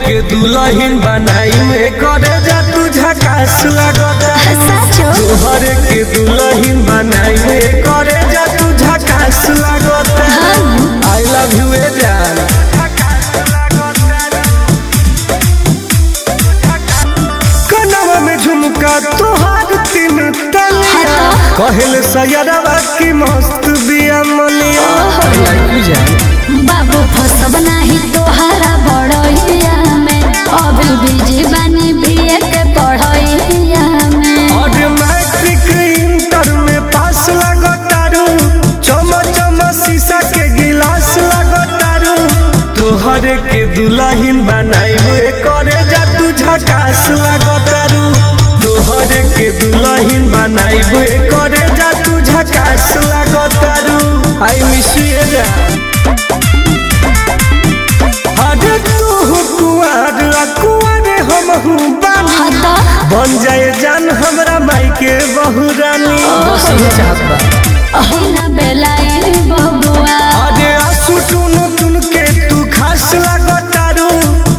के दुल्हन बनाई में करे जा तू झकास लगता। तोहरे के दुल्हन बनाई में करे जा तू झकास लगता। आई लव यू ए जान। कनवा में झुमका तोहार तीन तलिया कहल सयरवा की मस्त बिया मलिया। बाबू फसब नाही तोहारा बड़इया में अभी बिजी बानी बीए के पढ़इया में। और मैट्रिक इंटर में पास लगतारू चम चम शीशा के गिलास लगतारू। तोहरे के दुल्हन बनाई करे जा तू झकास लगतारू। तोहरे के दुल्हन बनाई करे जा तू झकास लगतारू। आई मिस यू अरे तू कुआर हम बन जाए जान हमरा माई के बहु रानी। अरे आंसू टुन के तू खास लगतारू।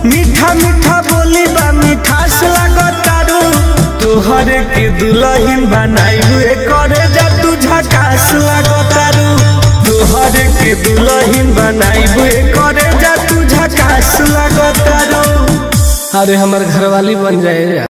मीठा मीठा बोली बा मिठास लगतारू। तोहरे के दुल्हन बनाई करे जा तू झकास लगतारू। तोहरे के दुल्हन बनाई करे जा तू झकास लगतारू। अरे हमर घरवाली बन जाए।